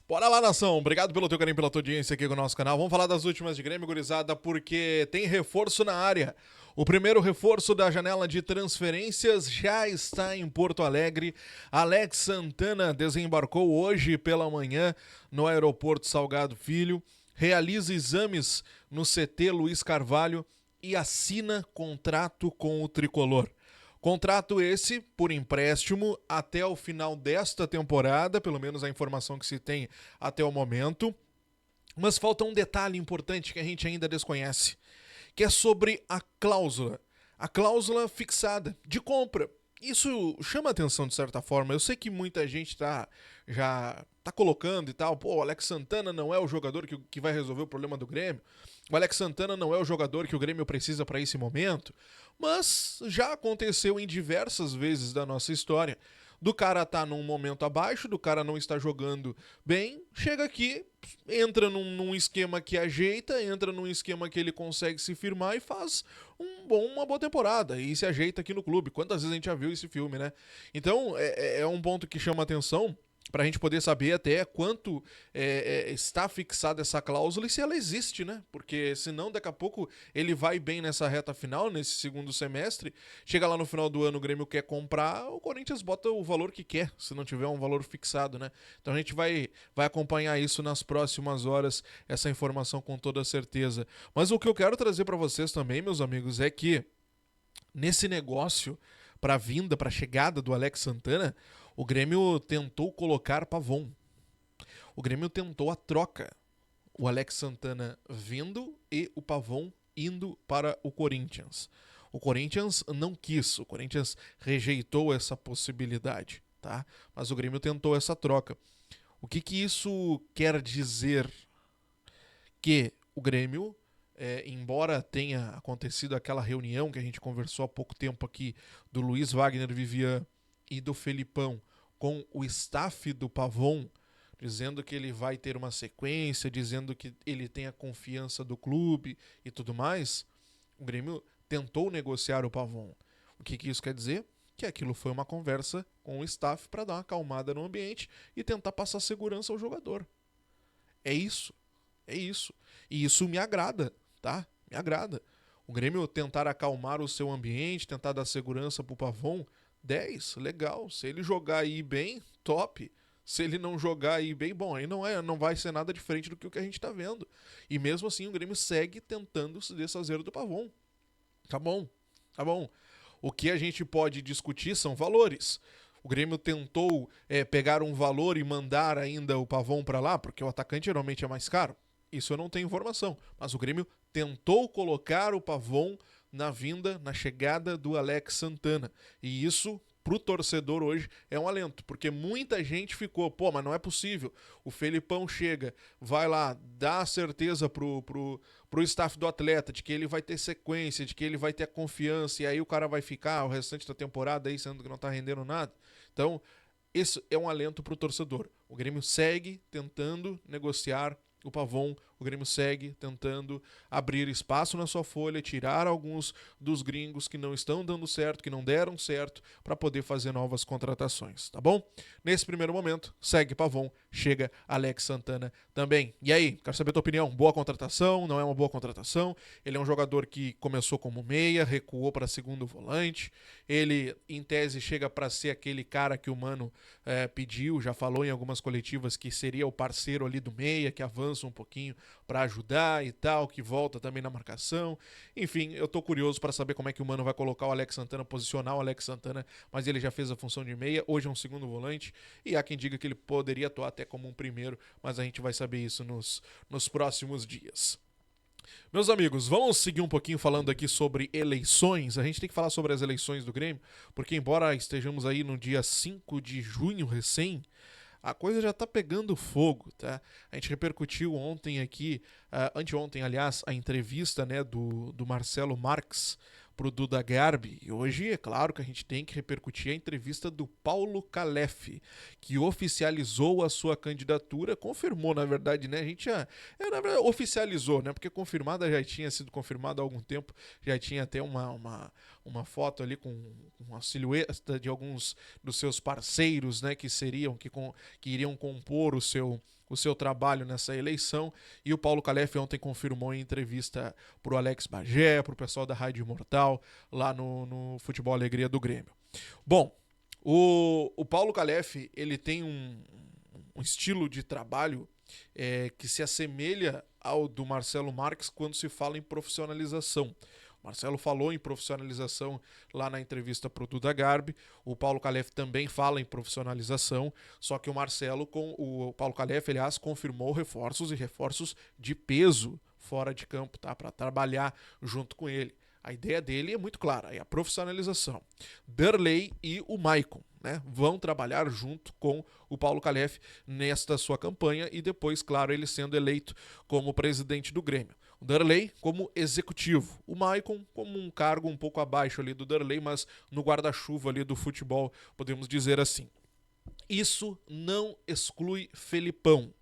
Bora lá, nação. Obrigado pelo teu carinho, pela tua audiência aqui com o nosso canal. Vamos falar das últimas de Grêmio, gurizada, porque tem reforço na área. O primeiro reforço da janela de transferências já está em Porto Alegre. Alex Santana desembarcou hoje pela manhã no aeroporto Salgado Filho, realiza exames no CT Luiz Carvalho e assina contrato com o tricolor. Contrato esse por empréstimo até o final desta temporada, pelo menos a informação que se tem até o momento. Mas falta um detalhe importante que a gente ainda desconhece, que é sobre a cláusula. A cláusula fixada de compra. Isso chama atenção de certa forma. Eu sei que muita gente já tá colocando e tal. Pô, o Alex Santana não é o jogador que vai resolver o problema do Grêmio. O Alex Santana não é o jogador que o Grêmio precisa para esse momento. Mas já aconteceu em diversas vezes da nossa história. Do cara tá num momento abaixo, do cara não está jogando bem, chega aqui, entra num esquema que ajeita, entra num esquema que ele consegue se firmar e faz uma boa temporada e se ajeita aqui no clube. Quantas vezes a gente já viu esse filme, né? Então é um ponto que chama atenção para a gente poder saber até quanto está fixada essa cláusula e se ela existe, né? Porque senão daqui a pouco ele vai bem nessa reta final, nesse segundo semestre, chega lá no final do ano, o Grêmio quer comprar, o Corinthians bota o valor que quer, se não tiver um valor fixado, né? Então a gente vai acompanhar isso nas próximas horas, essa informação com toda certeza. Mas o que eu quero trazer para vocês também, meus amigos, é que nesse negócio para a vinda, para a chegada do Alex Santana, o Grêmio tentou colocar Pavon. O Grêmio tentou a troca. O Alex Santana vindo e o Pavon indo para o Corinthians. O Corinthians não quis, o Corinthians rejeitou essa possibilidade, tá? Mas o Grêmio tentou essa troca. O que isso quer dizer? Que o Grêmio, embora tenha acontecido aquela reunião que a gente conversou há pouco tempo aqui do Luiz Wagner Vivian e do Felipão com o staff do Pavon, dizendo que ele vai ter uma sequência, dizendo que ele tem a confiança do clube e tudo mais, o Grêmio tentou negociar o Pavon. O que isso quer dizer? Que aquilo foi uma conversa com o staff para dar uma acalmada no ambiente e tentar passar segurança ao jogador. É isso. É isso. E isso me agrada, tá? Me agrada. O Grêmio tentar acalmar o seu ambiente, tentar dar segurança pro Pavon, 10, legal. Se ele jogar aí bem, top. Se ele não jogar aí bem, bom, aí não vai ser nada diferente do que o que a gente tá vendo. E mesmo assim o Grêmio segue tentando se desfazer do Pavon. Tá bom, tá bom. O que a gente pode discutir são valores. O Grêmio tentou pegar um valor e mandar ainda o Pavon para lá, porque o atacante geralmente é mais caro. Isso eu não tenho informação. Mas o Grêmio tentou colocar o Pavon na vinda, na chegada do Alex Santana. E isso, pro torcedor hoje, é um alento. Porque muita gente ficou, pô, mas não é possível. O Felipão chega, vai lá, dá a certeza pro staff do atleta de que ele vai ter sequência, de que ele vai ter confiança. E aí o cara vai ficar o restante da temporada aí, sendo que não tá rendendo nada. Então, isso é um alento pro torcedor. O Grêmio segue tentando negociar o Pavon, o Grêmio segue tentando abrir espaço na sua folha, tirar alguns dos gringos que não estão dando certo, que não deram certo, para poder fazer novas contratações, tá bom? Nesse primeiro momento, segue Pavon, chega Alex Santana também. E aí, quero saber a tua opinião. Boa contratação? Não é uma boa contratação? Ele é um jogador que começou como meia, recuou para segundo volante. Ele, em tese, chega para ser aquele cara que o Mano pediu, já falou em algumas coletivas que seria o parceiro ali do meia, que avança um pouquinho para ajudar e tal, que volta também na marcação. Enfim, eu tô curioso para saber como é que o Mano vai colocar o Alex Santana, posicionar o Alex Santana, mas ele já fez a função de meia, hoje é um segundo volante, e há quem diga que ele poderia atuar até como um primeiro, mas a gente vai saber isso nos próximos dias. Meus amigos, vamos seguir um pouquinho falando aqui sobre eleições. A gente tem que falar sobre as eleições do Grêmio, porque embora estejamos aí no dia 5 de junho recém, a coisa já tá pegando fogo, tá? A gente repercutiu ontem aqui, anteontem, aliás, a entrevista, né, do Marcelo Marques pro Duda Garbi. E hoje, é claro que a gente tem que repercutir a entrevista do Paulo Calef, que oficializou a sua candidatura, confirmou, na verdade, né? A gente na verdade, oficializou, né? Porque confirmada já tinha sido confirmada há algum tempo, já tinha até uma foto ali com uma silhueta de alguns dos seus parceiros, né? Que iriam compor o seu trabalho nessa eleição, e o Paulo Calef ontem confirmou em entrevista pro Alex Bagé, pro pessoal da Rádio Imortal, lá no Futebol Alegria do Grêmio. Bom, o Paulo Calef, ele tem um estilo de trabalho que se assemelha ao do Marcelo Marques quando se fala em profissionalização. O Marcelo falou em profissionalização lá na entrevista para o Duda Garbi. O Paulo Calef também fala em profissionalização, só que o Paulo Calef, aliás, confirmou reforços e reforços de peso fora de campo, tá? Para trabalhar junto com ele. A ideia dele é muito clara, é a profissionalização. Derlei e o Maicon, né, vão trabalhar junto com o Paulo Calef nesta sua campanha e depois, claro, ele sendo eleito como presidente do Grêmio. O Derlei como executivo, o Maicon como um cargo um pouco abaixo ali do Derlei, mas no guarda-chuva ali do futebol, podemos dizer assim. Isso não exclui Felipão.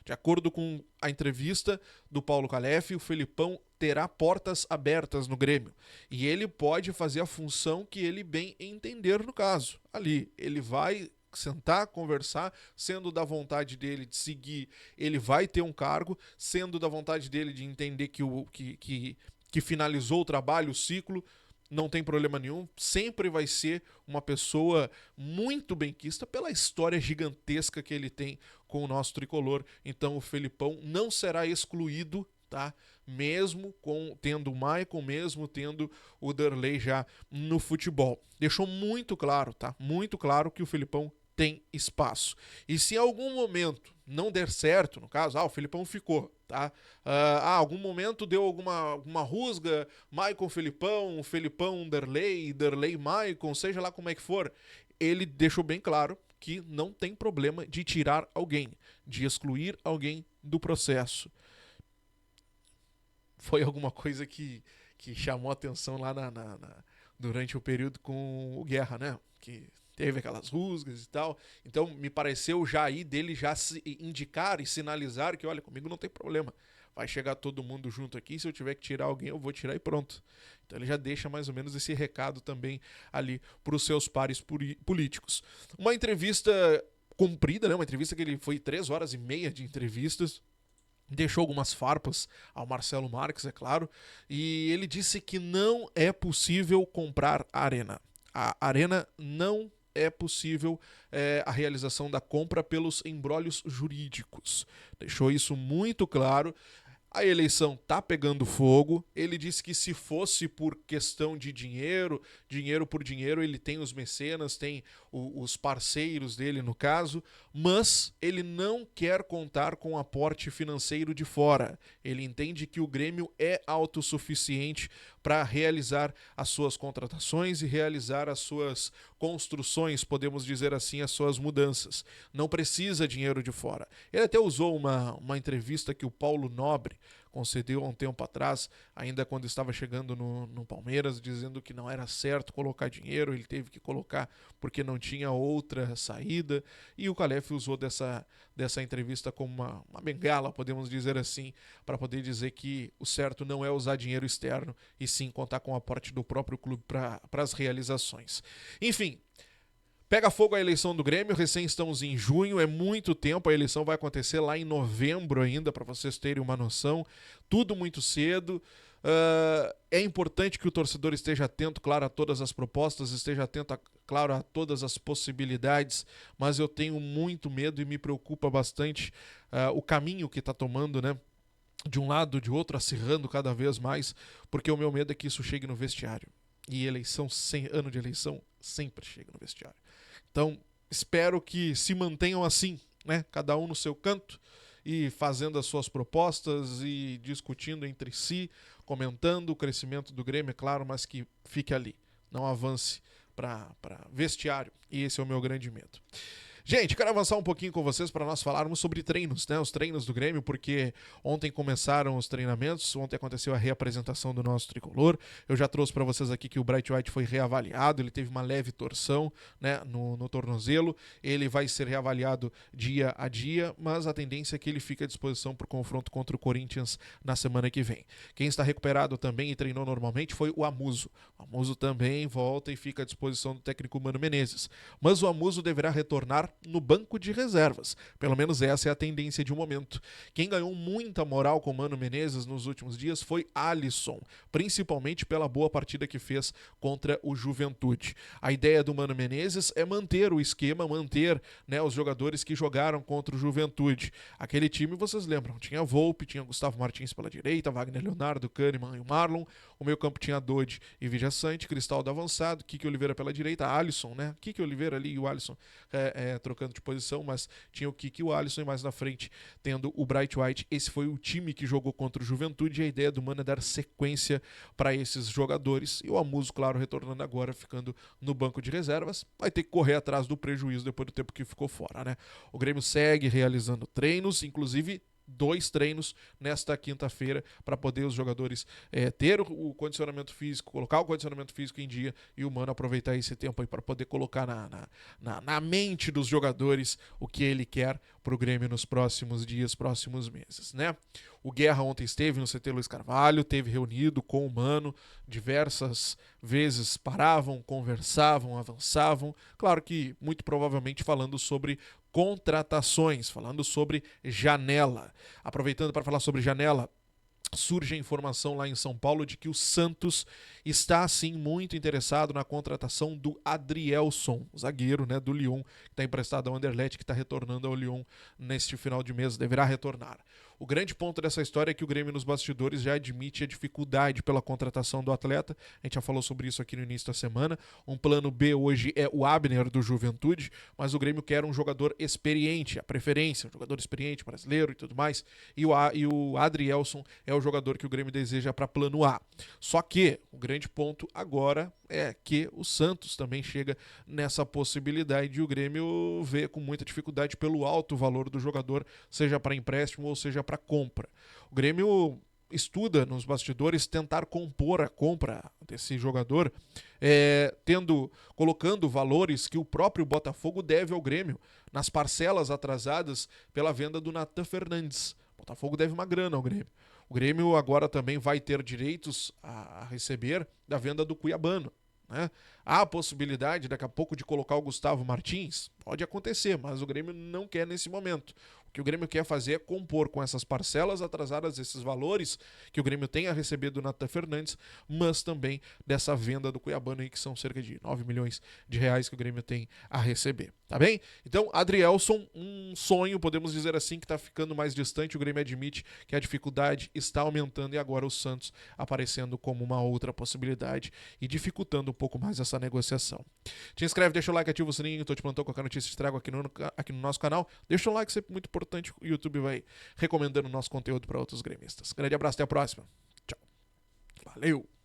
De acordo com a entrevista do Paulo Calef, o Felipão terá portas abertas no Grêmio. E ele pode fazer a função que ele bem entender no caso. Ali, ele vai sentar, conversar, sendo da vontade dele de seguir, ele vai ter um cargo, sendo da vontade dele de entender que finalizou o trabalho, o ciclo, não tem problema nenhum, sempre vai ser uma pessoa muito benquista pela história gigantesca que ele tem com o nosso tricolor. Então o Felipão não será excluído, tá? Mesmo tendo o Maicon, mesmo tendo o Derlei já no futebol. Deixou muito claro, tá? Muito claro que o Felipão tem espaço. E se em algum momento não der certo, no caso, o Felipão ficou, tá? Algum momento deu alguma rusga, Maicon Felipão, Felipão Derlei, Derlei Maicon, seja lá como é que for, ele deixou bem claro que não tem problema de tirar alguém, de excluir alguém do processo. Foi alguma coisa que chamou a atenção lá durante o período com o Guerra, né? Que teve aquelas rusgas e tal. Então, me pareceu já aí dele já se indicar e sinalizar que, olha, comigo não tem problema. Vai chegar todo mundo junto aqui, se eu tiver que tirar alguém, eu vou tirar e pronto. Então ele já deixa mais ou menos esse recado também ali para os seus pares políticos. Uma entrevista comprida, né? Uma entrevista que ele foi 3 horas e meia de entrevistas. Deixou algumas farpas ao Marcelo Marques, é claro. E ele disse que não é possível comprar a Arena. A Arena não é possível a realização da compra pelos embrólios jurídicos. Deixou isso muito claro. A eleição tá pegando fogo. Ele disse que se fosse por questão de dinheiro por dinheiro, ele tem os mecenas, tem os parceiros dele no caso, mas ele não quer contar com aporte financeiro de fora. Ele entende que o Grêmio é autossuficiente para realizar as suas contratações e realizar as suas construções, podemos dizer assim, as suas mudanças. Não precisa dinheiro de fora. Ele até usou uma entrevista que o Paulo Nobre concedeu há um tempo atrás, ainda quando estava chegando no Palmeiras, dizendo que não era certo colocar dinheiro, ele teve que colocar porque não tinha outra saída, e o Calef usou dessa entrevista como uma bengala, podemos dizer assim, para poder dizer que o certo não é usar dinheiro externo, e sim contar com o aporte do próprio clube para as realizações. Enfim, pega fogo a eleição do Grêmio, recém estamos em junho, é muito tempo, a eleição vai acontecer lá em novembro ainda, para vocês terem uma noção, tudo muito cedo. É importante que o torcedor esteja atento, claro, a todas as propostas, esteja atento, claro, a todas as possibilidades, mas eu tenho muito medo e me preocupa bastante o caminho que está tomando, né? De um lado, de outro, acirrando cada vez mais, porque o meu medo é que isso chegue no vestiário. E ano de eleição sempre chega no vestiário. Então, espero que se mantenham assim, né? Cada um no seu canto e fazendo as suas propostas e discutindo entre si, comentando o crescimento do Grêmio, é claro, mas que fique ali, não avance para vestiário. E esse é o meu grande medo. Gente, quero avançar um pouquinho com vocês para nós falarmos sobre treinos, né? Os treinos do Grêmio, porque ontem começaram os treinamentos, ontem aconteceu a reapresentação do nosso tricolor. Eu já trouxe para vocês aqui que o Bright White foi reavaliado, ele teve uma leve torção, né, no tornozelo. Ele vai ser reavaliado dia a dia, mas a tendência é que ele fique à disposição para o confronto contra o Corinthians na semana que vem. Quem está recuperado também e treinou normalmente foi o Amuso. O Amuso também volta e fica à disposição do técnico Mano Menezes. Mas o Amuso deverá retornar no banco de reservas. Pelo menos essa é a tendência de um momento. Quem ganhou muita moral com o Mano Menezes nos últimos dias foi Alisson, principalmente pela boa partida que fez contra o Juventude. A ideia do Mano Menezes é manter o esquema, manter, né, os jogadores que jogaram contra o Juventude. Aquele time, vocês lembram, tinha Volpe, tinha Gustavo Martins pela direita, Wagner Leonardo, Kahneman e o Marlon. O meio campo tinha Dodi e Vijaçante, Cristaldo avançado, Kiki Oliveira pela direita, Alisson, né? Kiki Oliveira ali e o Alisson trocando de posição, mas tinha o Kiki e o Alisson, e mais na frente tendo o Bright White. Esse foi o time que jogou contra o Juventude, e a ideia do Mano é dar sequência para esses jogadores. E o Amuso, claro, retornando agora, ficando no banco de reservas, vai ter que correr atrás do prejuízo depois do tempo que ficou fora, né? O Grêmio segue realizando treinos, inclusive 2 treinos nesta quinta-feira, para poder os jogadores ter o condicionamento físico, colocar o condicionamento físico em dia, e o Mano aproveitar esse tempo aí para poder colocar na mente dos jogadores o que ele quer pro Grêmio nos próximos dias, próximos meses, né? O Guerra ontem esteve no CT Luiz Carvalho, teve reunido com o Mano, diversas vezes paravam, conversavam, avançavam, claro que muito provavelmente falando sobre contratações, falando sobre janela. Aproveitando para falar sobre janela, surge a informação lá em São Paulo de que o Santos está, sim, muito interessado na contratação do Adrielson, zagueiro, né, do Lyon, que está emprestado ao Anderlecht, que está retornando ao Lyon neste final de mês, deverá retornar. O grande ponto dessa história é que o Grêmio nos bastidores já admite a dificuldade pela contratação do atleta. A gente já falou sobre isso aqui no início da semana. Um plano B hoje é o Abner do Juventude, mas o Grêmio quer um jogador experiente, a preferência, um jogador experiente, brasileiro e tudo mais. E o Adrielson é o jogador que o Grêmio deseja para plano A. Só que o grande ponto agora é que o Santos também chega nessa possibilidade, e o Grêmio vê com muita dificuldade pelo alto valor do jogador, seja para empréstimo ou seja para compra. O Grêmio estuda nos bastidores tentar compor a compra desse jogador, colocando valores que o próprio Botafogo deve ao Grêmio nas parcelas atrasadas pela venda do Natan Fernandes. O Botafogo deve uma grana ao Grêmio. O Grêmio agora também vai ter direitos a receber da venda do Cuiabano, né? Há a possibilidade daqui a pouco de colocar o Gustavo Martins? Pode acontecer, mas o Grêmio não quer nesse momento. O que o Grêmio quer fazer é compor com essas parcelas atrasadas, esses valores que o Grêmio tem a receber do Natan Fernandes, mas também dessa venda do Cuiabano aí, que são cerca de 9 milhões de reais que o Grêmio tem a receber, tá bem? Então, Adrielson, um sonho, podemos dizer assim, que está ficando mais distante. O Grêmio admite que a dificuldade está aumentando, e agora o Santos aparecendo como uma outra possibilidade e dificultando um pouco mais essa negociação. Te inscreve, deixa o like, ativa o sininho, tô te plantando qualquer notícia, te trago aqui no nosso canal. Deixa o like, sempre muito importante, o YouTube vai recomendando o nosso conteúdo para outros gremistas. Grande abraço, até a próxima. Tchau. Valeu!